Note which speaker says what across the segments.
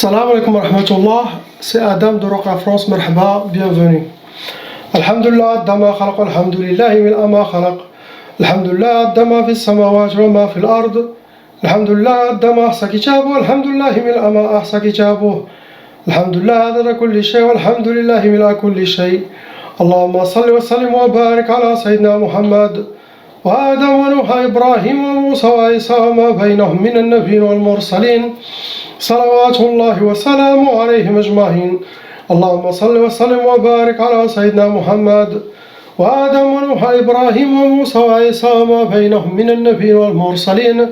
Speaker 1: Salam alaikum wa rahmatullah, c'est Adam de Roca France, marhaba, bienvenue. Alhamdulillah, dama khalaq, alhamdulillahi min ama khalaq. Alhamdulillah, dama fi samawat wa ma fi al-ard. Alhamdulillah, dama ahsa kitabu, alhamdulillahi min ama ahsa kitabu. Alhamdulillah, adada kulli shay, walhamdulillahi min kulli shay. Allahumma salli wa sallim wa barik ala Sayyidina Muhammad. وآدم ونوح إبراهيم وموسى وعيسى وما بينهم من النبيين والمرسلين صلوات الله وسلامه عليهم أجمعين. اللهم صل وسلم وبارك على سيدنا محمد وآدم ونوح إبراهيم وموسى وعيسى وما بينهم من النبيين والمرسلين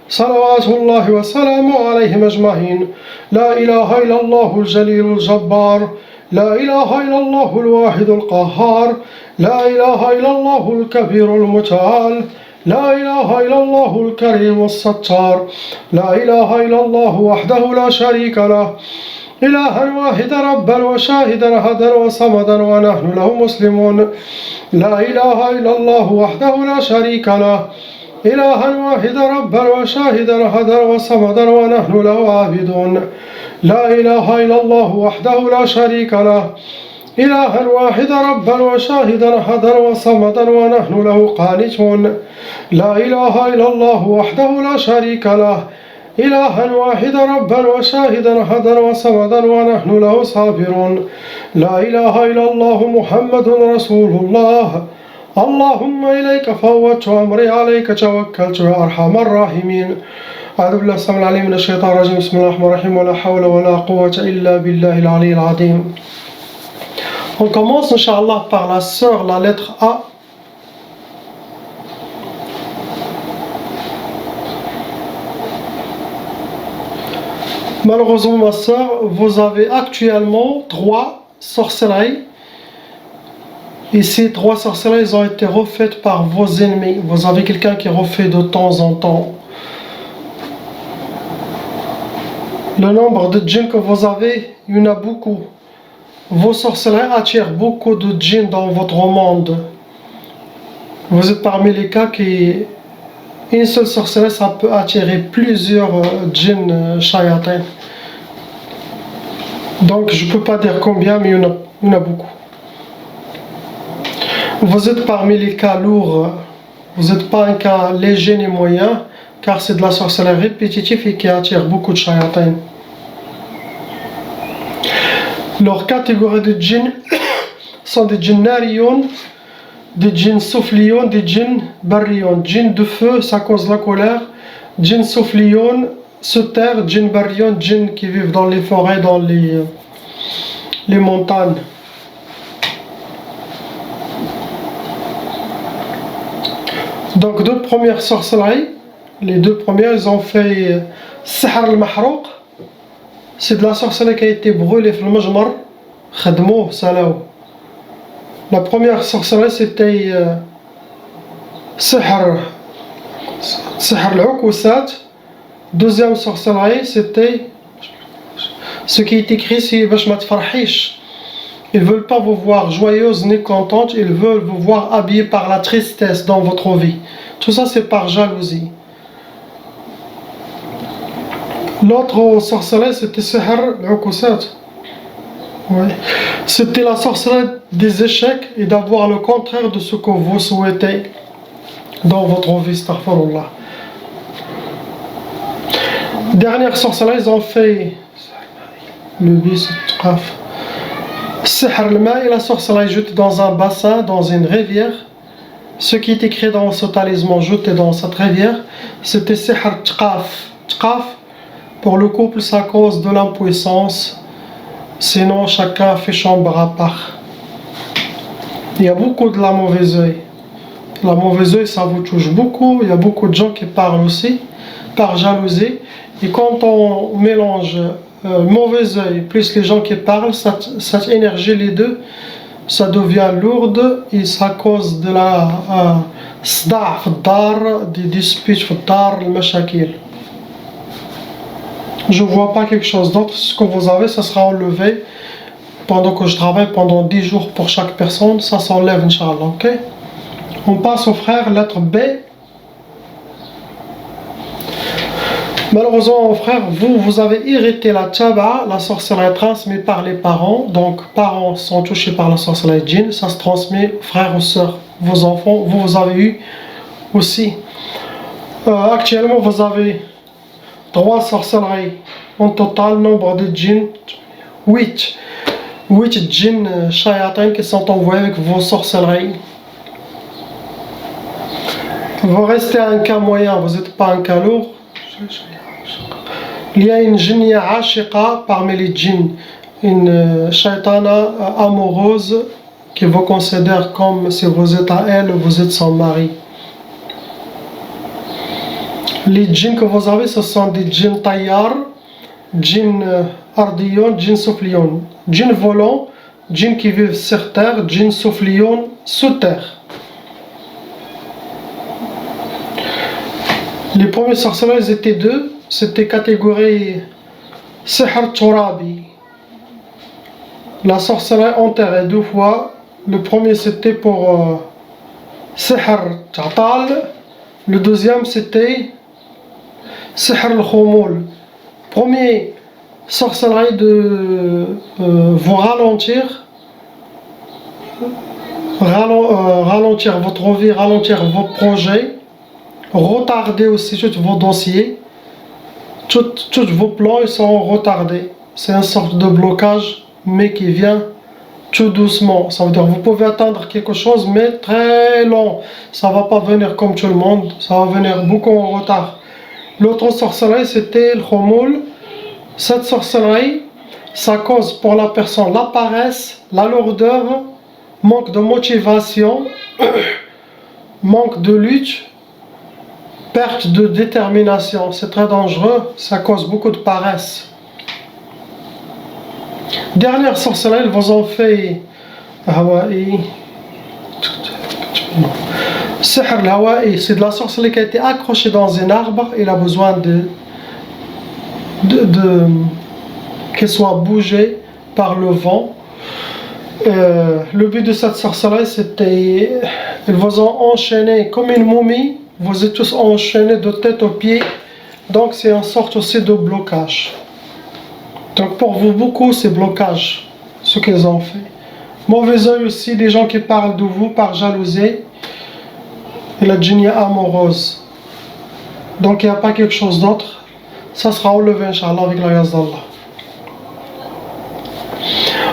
Speaker 1: صلوات الله وسلامه عليهم أجمعين. لا إله إلا الله الجليل الجبار، لا إله إلا الله الواحد القهار، لا إله إلا الله الكبير المتعال، لا إله إلا الله الكريم الستار، لا إله إلا الله وحده لا شريك له، إلها واحدا ربا وشاهدا أحدا وصمدا ونحن له مسلمون. لا إله إلا الله وحده لا شريك له، إلها واحدا ربا وشاهدا أحدا وصمدا ونحن له عابدون. لا إله إلا الله وحده لا شريك له، إلها واحدا ربا وشاهدا أحدا وصمدا ونحن له قانتون. لا إله إلا الله وحده لا شريك له، إلها واحدا ربا وشاهدا أحدا وصمدا ونحن له صابرون. لا إله إلا الله محمد رسول الله. اللهم إليك فوضت أمري عليك توكلت يا أرحم الراحمين. أعوذ بالله السميع العليم من الشيطان الرجيم. بسم الله الرحمن الرحيم. ولا حول ولا قوة إلا بالله العلي العظيم. On commence, Inch'Allah, par la sœur, la lettre A. Malheureusement, ma sœur, vous avez actuellement 3 sorcelleries. Et ces 3 sorcelleries ont été refaites par vos ennemis. Vous avez quelqu'un qui refait de temps en temps. Le nombre de djinns que vous avez, il y en a beaucoup. Vos sorcelleries attirent beaucoup de djinns dans votre monde. Vous êtes parmi les cas qui... Une seule sorcellerie, ça peut attirer plusieurs djinns shayatin. Donc je ne peux pas dire combien, mais il y en a beaucoup. Vous êtes parmi les cas lourds. Vous n'êtes pas un cas léger ni moyen, car c'est de la sorcellerie répétitive et qui attire beaucoup de shayatin. Leur catégorie de djinns sont des djinns nariyon, des djinns soufliyon, des djinns barriyon. Djinns de feu, ça cause la colère. Djinns soufliyon, se taire. Djinns barriyon, djinns qui vivent dans les forêts, dans les montagnes. Donc deux premières sorcelleries, les deux premières, ils ont fait Sihr al-Mahrouq. C'est de la sorcellerie qui a été brûlée dans le Majmar, Khadmou, Salaou. La première sorcellerie c'était Sihr al-Uqusat. Deuxième sorcellerie c'était ce qui est écrit c'est Bash ma tfarhish. Ils ne veulent pas vous voir joyeuse ni contente, ils veulent vous voir habillée par la tristesse dans votre vie. Tout ça c'est par jalousie. L'autre sorcellerie c'était Sihr al-Uqusat. Ouais. C'était la sorcellerie des échecs et d'avoir le contraire de ce que vous souhaitez dans votre vie. Astaghfirullah. Dernière sorcellerie, ils ont fait le bis, Sihr al-Ma, et la sorcellerie jetée dans un bassin, dans une rivière. Ce qui est écrit dans ce talisman jeté dans cette rivière, c'était Sihr Tqaf. Tqaf, pour le couple, ça cause de l'impuissance. Sinon, chacun fait chambre à part. Il y a beaucoup de la mauvaise œil. La mauvaise œil, ça vous touche beaucoup. Il y a beaucoup de gens qui parlent aussi, par jalousie. Et quand on mélange mauvais œil plus les gens qui parlent, cette énergie, les deux, ça devient lourde et ça cause de la صداع في الدار, des disputes في الدار, المشاكل. Je ne vois pas quelque chose d'autre. Ce que vous avez, ça sera enlevé pendant que je travaille pendant 10 jours pour chaque personne. Ça s'enlève, Inch'Allah. Ok? On passe au frère, lettre B. Malheureusement, mon frère, vous avez hérité la tchaba, la sorcellerie transmise par les parents. Donc, parents sont touchés par la sorcellerie djinn. Ça se transmet frères ou sœurs. Vos enfants, vous avez eu aussi. Actuellement, vous avez 3 sorcelleries. En total, nombre de djinns, 8. 8 djinns shayatin qui sont envoyés avec vos sorcelleries. Vous restez un cas moyen, vous n'êtes pas un cas lourd. Il y a une djinnia ashiqa parmi les djinns, une shaitana amoureuse qui vous considère comme si vous êtes à elle ou vous êtes son mari. Les djinns que vous avez, ce sont des djinns tayyar, djinns ardiyon, djinns soufliyon. Djinns volants, djinns qui vivent sur terre, djinns soufliyon sous terre. Les premiers sorceleurs, ils étaient 2. C'était catégorie Sihr Turabi. La sorcellerie enterrée 2 fois. Le premier c'était pour Sihr Ta'tal. Le deuxième c'était Sihr al-Khumul. Premier sorcellerie de vous ralentir. Ralentir votre vie, ralentir vos projets. Retarder aussi tous vos dossiers. Tous vos plans ils sont retardés. C'est une sorte de blocage, mais qui vient tout doucement. Ça veut dire que vous pouvez attendre quelque chose, mais très long. Ça ne va pas venir comme tout le monde. Ça va venir beaucoup en retard. L'autre sorcellerie, c'était le Khumul. Cette sorcellerie, ça cause pour la personne la paresse, la lourdeur, manque de motivation, manque de lutte, perte de détermination. C'est très dangereux, ça cause beaucoup de paresse. Dernière sorcellerie, ils vous ont fait Hawaï. Sihr al-Hawaï, c'est de la sorcellerie qui a été accrochée dans un arbre. Il a besoin qu'elle soit bougée par le vent. Le but de cette sorcellerie, c'était ils vous ont enchaîné comme une momie. Vous êtes tous enchaînés de tête aux pieds. Donc c'est une sorte aussi de blocage. Donc pour vous, beaucoup c'est blocage, ce qu'ils ont fait. Mauvais œil aussi, des gens qui parlent de vous par jalousie. Et la djinnia amoureuse. Donc il n'y a pas quelque chose d'autre. Ça sera enlevé, Inch'Allah, avec la grâce d'Allah.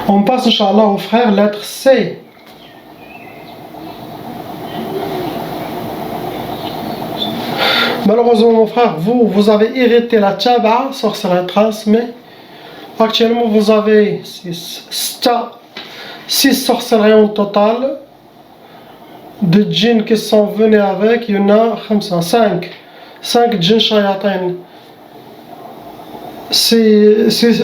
Speaker 1: On passe, Inch'Allah, au frère, lettre C. Malheureusement, mon frère, vous avez hérité la tchaba, sorcellerie transmise. Actuellement, vous avez 6 sorcelleries en total. De djinns qui sont venus avec, il y en a 5 djinns shayatin.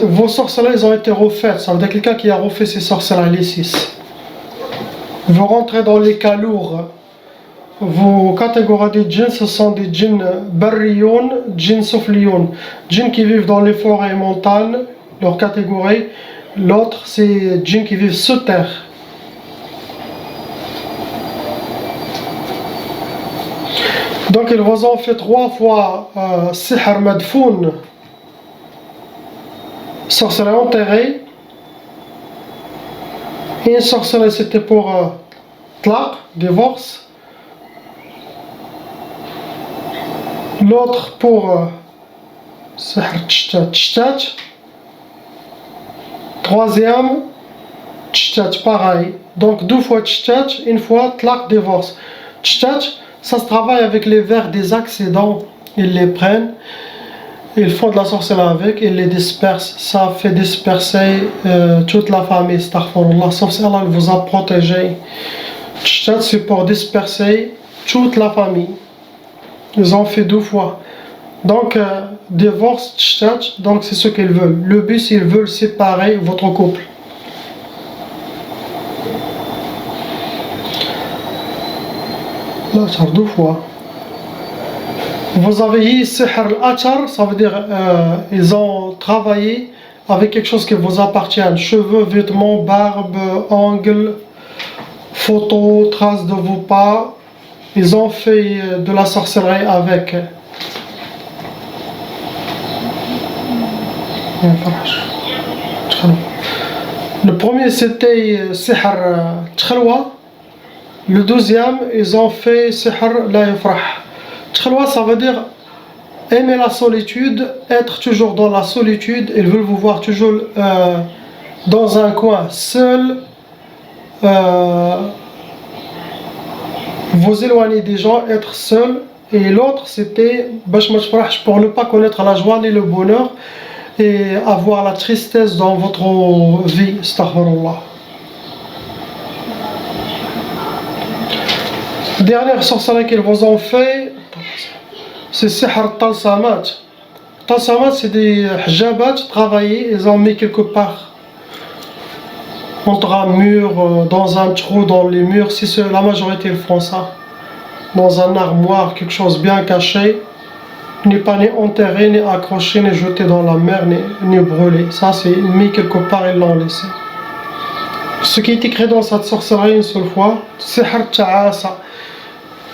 Speaker 1: Vos sorcelleries ont été refaites. Ça veut dire quelqu'un qui a refait ses sorcelleries, les 6. Vous rentrez dans les cas lourds. Vos catégories de djinns, ce sont des djinns barriyoun, djinns soufliyoun. Djinns qui vivent dans les forêts et montagnes, leur catégorie. L'autre, c'est djinns qui vivent sous terre. Donc ils vous ont fait 3 fois Sihr Madfoun, sorcellerie enterrée. Une sorcellerie c'était pour tlaq, divorce. L'autre pour Sihr Tchtat. Troisième, Tchtat, pareil. Donc 2 fois Tchtat, 1 fois tlaq, divorce. Tchtat, ça se travaille avec les vers des accidents. Ils les prennent, ils font de la sorcellerie avec, ils les dispersent. Ça fait disperser toute la famille. Astaghfirullah, sauf si Allah vous a protégé. Tchtat, c'est pour disperser toute la famille. Ils ont fait 2 fois. Donc, divorce, tchtat, donc c'est ce qu'ils veulent. Le but, c'est qu'ils veulent séparer votre couple. Là, ça 2 fois. Vous avez eu Sihr al-Achar, ça veut dire ils ont travaillé avec quelque chose qui vous appartient. Cheveux, vêtements, barbe, ongles, photos, traces de vos pas. Ils ont fait de la sorcellerie avec. Le premier c'était Sihr Tchelwa. Le deuxième, ils ont fait Sihr La Yafrah. Tchelwa, ça veut dire aimer la solitude, être toujours dans la solitude. Ils veulent vous voir toujours dans un coin seul, vous éloigner des gens, être seul. Et l'autre c'était Bash ma tfrahsh, pour ne pas connaître la joie ni le bonheur et avoir la tristesse dans votre vie. Astaghfirullah. Dernière sorcellerie qu'ils vous ont fait, c'est Sihr Talsamat. Talsamat, c'est des hijabat travaillés, ils ont mis quelque part entre un mur, dans un trou dans les murs, si c'est la majorité ils font ça, dans un armoire, quelque chose bien caché, ni pas ni enterré, ni accroché, ni jeté dans la mer, ni brûlé. Ça c'est mis quelque part, ils l'ont laissé. Ce qui est écrit dans cette sorcellerie une seule fois, Sihr Ta'asa.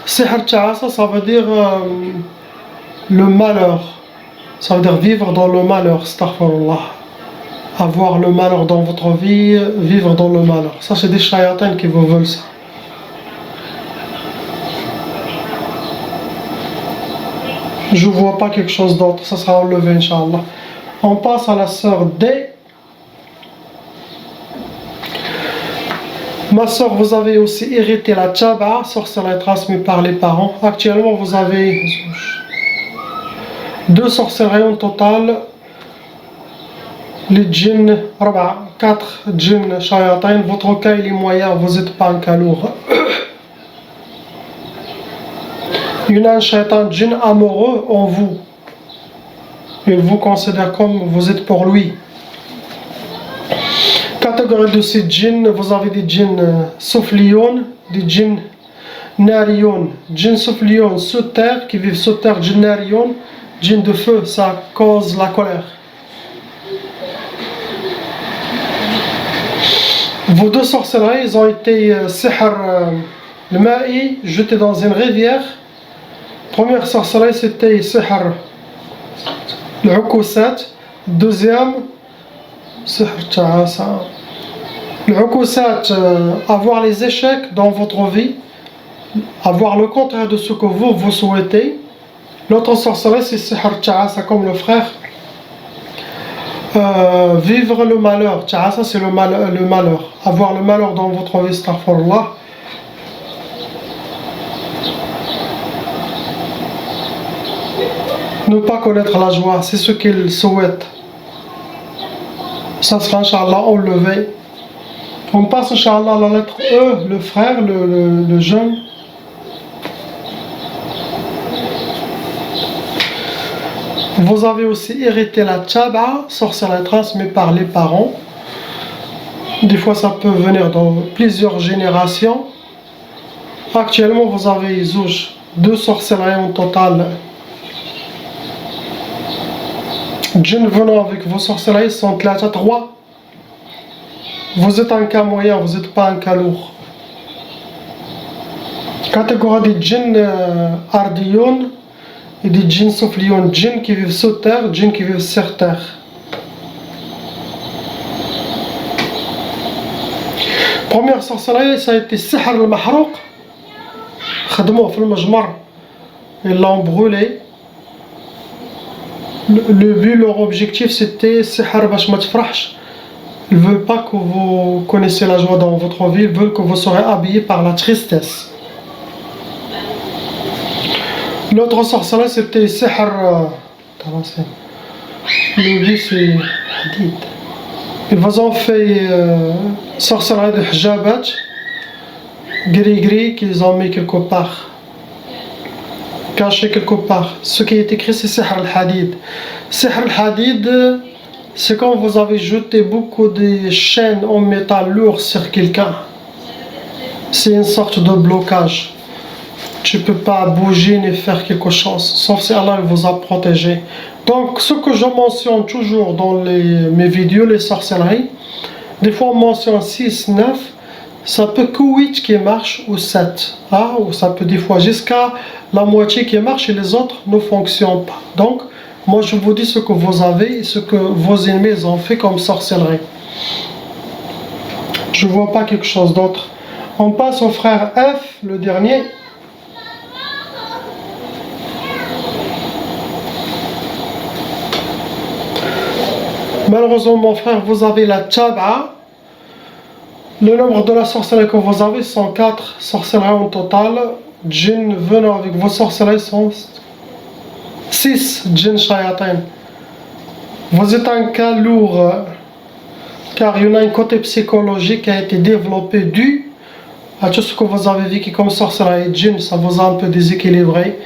Speaker 1: Sihr Ta'asa, ça veut dire le malheur. Ça veut dire vivre dans le malheur, astaghfirullah. Avoir le malheur dans votre vie, vivre dans le malheur. Ça c'est des shayatans qui vous veulent ça. Je ne vois pas quelque chose d'autre, ça sera enlevé Inch'Allah. On passe à la sœur D. Ma sœur, vous avez aussi hérité la tchaba, sorcellerie transmise par les parents. Actuellement, vous avez 2 sorcelleries en total. Les djinns, 4 djinns shayatin. Votre cas il est moyen, vous n'êtes pas un cas lourd. Il y a un shaitan djinn amoureux en vous. Il vous considère comme vous êtes pour lui. Catégorie de ces djinns, vous avez des djinns soufflions, des djinns narion. Djinns soufflions sous terre, qui vivent sous terre, djinns narion. Djinns de feu, ça cause la colère. Vos 2 sorcelleries, ils ont été Sihr le ma'i, jeté dans une rivière. Première sorcellerie, c'était Sihr le Ukusat. Deuxième, Sihr Ta'asa. Le Ukusat, avoir les échecs dans votre vie, avoir le contraire de ce que vous souhaitez. L'autre sorcellerie, c'est Sihr Ta'asa, comme le frère. Vivre le malheur. Ta'asa, c'est le malheur. Avoir le malheur dans votre vie, astaghfirullah. Ne pas connaître la joie, c'est ce qu'il souhaite. Ça sera Inch'Allah enlevé. On passe Inch'Allah à la lettre E, le frère, le jeune. Vous avez aussi hérité la tchaba, sorcellerie transmise par les parents. Des fois ça peut venir dans plusieurs générations. Actuellement vous avez 2 sorcelleries en total. Djinn venant avec vos sorcelleries sont 3. Vous êtes un cas moyen, vous n'êtes pas un cas lourd. Catégorie des djinns ardiyon et des djinns souffliyon. Djinns qui vivent sous terre, djinns qui vivent sur terre. Première sorcellerie, ça a été Sihr al-Mahrouq. Khadmou fi al-Majmar. Ils l'ont brûlé. Le but, leur objectif, c'était Sihr Bash ma tfrahsh. Ils ne veulent pas que vous connaissiez la joie dans votre vie, ils veulent que vous serez habillé par la tristesse. L'autre sorcellerie, c'était Sihr. Le but, c'est Hadid. Ils vous ont fait sorcellerie de hijabat, gris qu'ils ont mis quelque part. Caché quelque part. Ce qui est écrit, c'est Sihr al-Hadid. Sihr al-Hadid, c'est quand vous avez jeté beaucoup de chaînes en métal lourd sur quelqu'un. C'est une sorte de blocage. Tu ne peux pas bouger ni faire quelque chose, sauf si Allah vous a protégé. Donc, ce que je mentionne toujours dans mes vidéos, les sorcelleries, des fois on mentionne 6, 9, ça peut que 8 qui marche ou 7. Ou ça peut des fois jusqu'à la moitié qui marche et les autres ne fonctionnent pas. Donc, Moi je vous dis ce que vous avez et ce que vos ennemis ont fait comme sorcellerie. Je ne vois pas quelque chose d'autre. On passe au frère F, le dernier. Malheureusement mon frère, vous avez la Tchab'a. Le nombre de la sorcellerie que vous avez sont 4 sorcelleries en total. Djinn venant avec vos sorcelleries sont 6 djinn shayatin. Vous êtes un cas lourd car il y en a un côté psychologique qui a été développé dû à tout ce que vous avez vécu comme sorcellerie et djinn. Ça vous a un peu déséquilibré.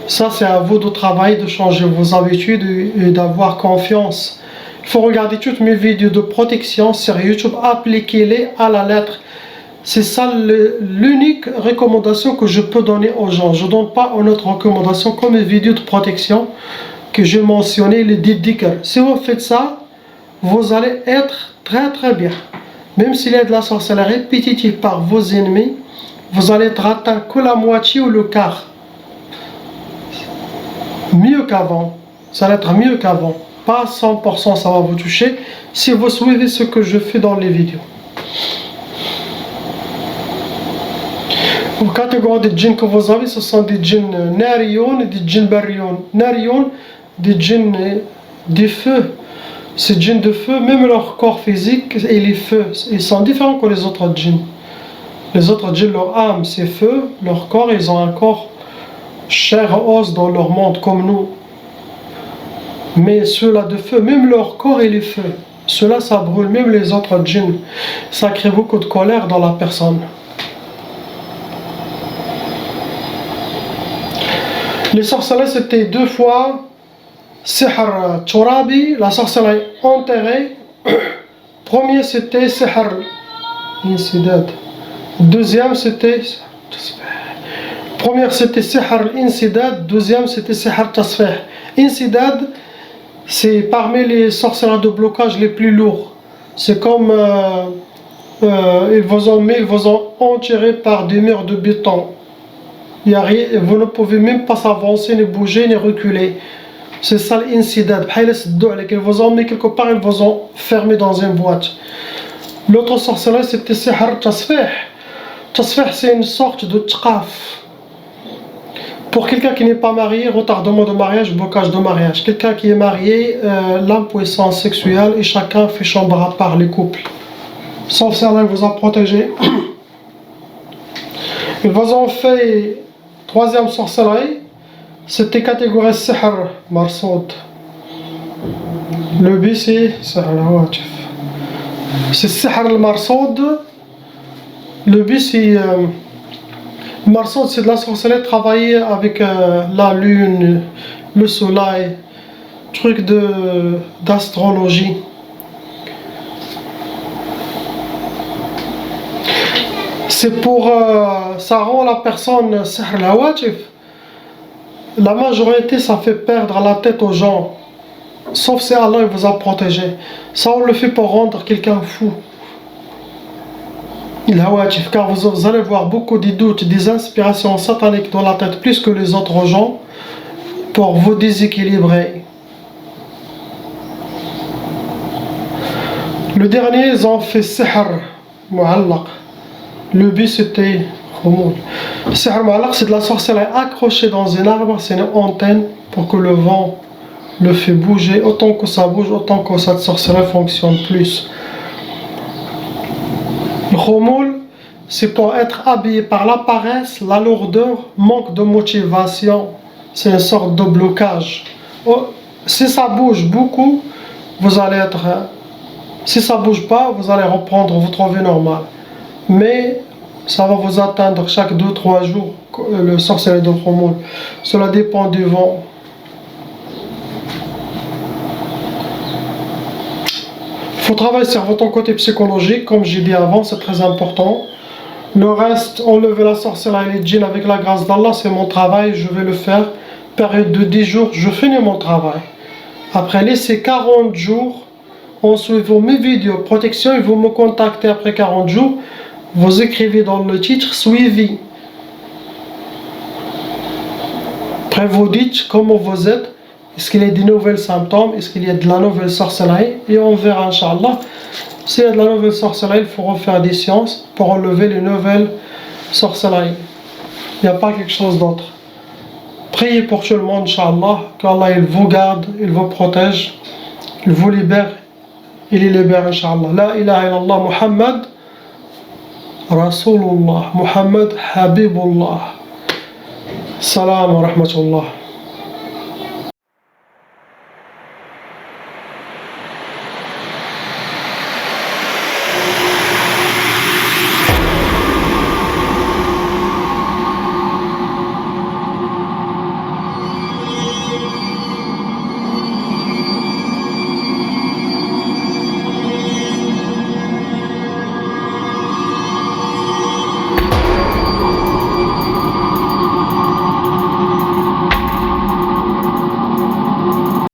Speaker 1: Ça c'est à vous de travailler, de changer vos habitudes et d'avoir confiance. Il faut regarder toutes mes vidéos de protection sur YouTube, appliquez-les à la lettre. C'est ça l'unique recommandation que je peux donner aux gens. Je ne donne pas une autre recommandation comme mes vidéos de protection que j'ai mentionné, les 10 dhikr. Si vous faites ça, vous allez être très très bien. Même s'il y a de la sorcellerie répétitive par vos ennemis, vous allez être atteint que la moitié ou le quart. Mieux qu'avant. Ça va être mieux qu'avant. Pas 100% ça va vous toucher si vous suivez ce que je fais dans les vidéos. Aux catégories de djinns que vous avez, ce sont des djinns nariyon et des djinns barriyon. Nariyon, des djinns des feux. Ces djinns de feu, même leur corps physique et les feux, ils sont différents que les autres djinns. Les autres djinns, leur âme c'est feu, leur corps, ils ont un corps chair et os dans leur monde comme nous. Mais ceux-là de feu, même leur corps il est feu. Ceux-là ça brûle, même les autres djinns. Ça crée beaucoup de colère dans la personne. Les sorcelleries c'était 2 fois Sihr Turabi, la sorcellerie enterrée. Premier c'était Sihr Insidad. Deuxième c'était Première c'était Sihr Insidad, deuxième c'était Sihr Tasfih. Insidad, c'est parmi les sorcelleries de blocage les plus lourds. C'est comme ils vous ont enterré par des murs de béton. Vous ne pouvez même pas s'avancer, ni bouger, ni reculer. C'est ça l'incident. Ils vous ont mis quelque part, ils vous ont fermé dans une boîte. L'autre sorcellerie c'était Sihr Tasfih. Tasfih c'est une sorte de tqaf. Pour quelqu'un qui n'est pas marié, retardement de mariage, blocage de mariage. Quelqu'un qui est marié, l'impuissance sexuelle et chacun fait chambre à part les couples. Sauf si Allah vous a protégé. Ils vous ont fait troisième sorcellerie, c'était catégorie Sihr Marsoud. Le but c'est Sihr al-Hawatif. C'est Sihr al-Marsoud. Le but c'est Marsoud, c'est de la sorcellerie travailler avec la lune, le soleil, truc d'astrologie. C'est pour ça rend la personne Sihr al-Hawatif. La majorité ça fait perdre la tête aux gens. Sauf si Allah vous a protégé. Ça on le fait pour rendre quelqu'un fou. Car vous allez voir beaucoup de doutes, des inspirations sataniques dans la tête plus que les autres gens pour vous déséquilibrer. Le dernier, ils ont fait Sihr Mu'allaq. Le but c'était Khumoul. Sihr Mu'allaq, c'est de la sorcellerie accrochée dans un arbre, c'est une antenne pour que le vent le fait bouger. Autant que ça bouge, autant que cette sorcellerie fonctionne plus. Le Khumoul, c'est pour être habillé par la paresse, la lourdeur, manque de motivation. C'est une sorte de blocage. Si ça bouge beaucoup, vous allez être... Si ça bouge pas, vous allez reprendre votre vie normale. Mais ça va vous atteindre chaque 2-3 jours, le sorcellerie de Khumoul. Cela dépend du vent. Il faut travailler sur votre côté psychologique, comme j'ai dit avant, c'est très important. Le reste, enlever la sorcellerie et les djinns avec la grâce d'Allah, c'est mon travail, je vais le faire. Période de 10 jours, je finis mon travail. Après, laissez 40 jours, en suivant mes vidéos protection, et vous me contactez après 40 jours. Vous écrivez dans le titre suivi. Après, vous dites comment vous êtes, Est-ce qu'il y a des nouvelles symptômes? Est-ce qu'il y a de la nouvelle sorcellerie? Et on verra, Inch'Allah. S'il y a de la nouvelle sorcellerie, il faut refaire des sciences pour enlever les nouvelles sorcelleries. Il n'y a pas quelque chose d'autre. Priez pour tout le monde, Inch'Allah, qu'Allah il vous garde, il vous protège, il vous libère, il les libère, Inch'Allah. La ilaha illallah Muhammad Rasulullah, Muhammad Habibullah. Salam wa rahmatullah.